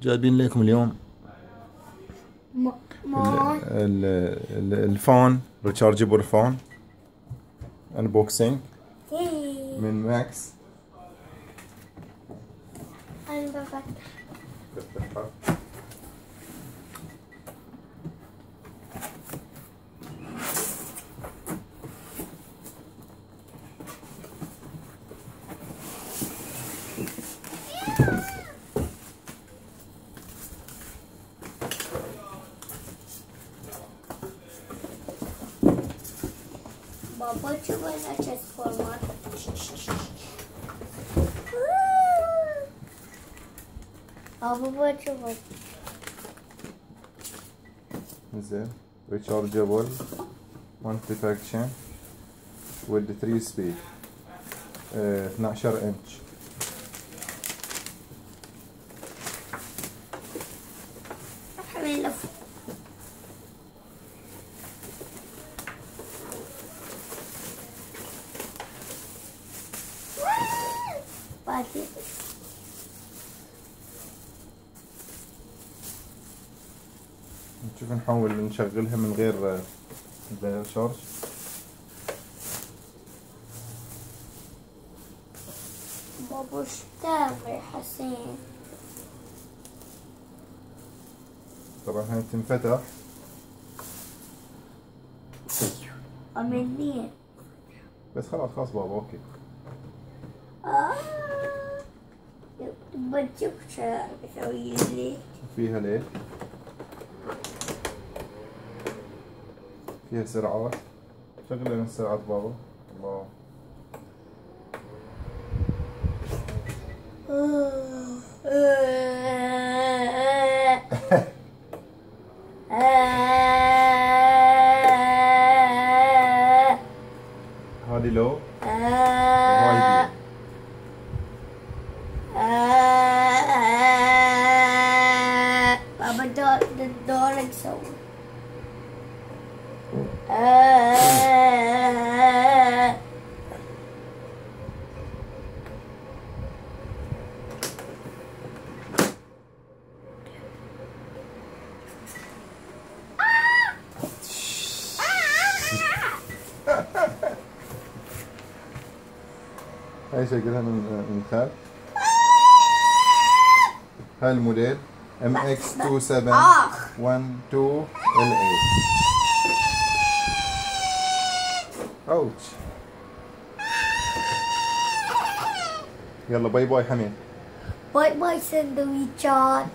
جايبين لكم اليوم الفون ريتشارجبل فون انبوكسينج من ماكس. انا بفتح. بابا شوف انا ترانسفورمر. بابا شوف. زين ريتشارجبل مالتيفاكشن with 3 سبيد 12 انش. نشوف نحاول نشغلها من غير شارج. بابا ايش تعمل حسين؟ طبعا هاي تنفتح منين؟ بس خلاص بابا اوكي. بتشوف شو بسوي لي فيها ليه؟ فيها سرعات. شغل لنا السرعات بابا. الله هذه لو وهاي بابا دورك سوي. هاي شكلها من الخلف. هاي الموديل MX2712LA. اوتش. يلا باي باي حميد. باي باي سندويشات.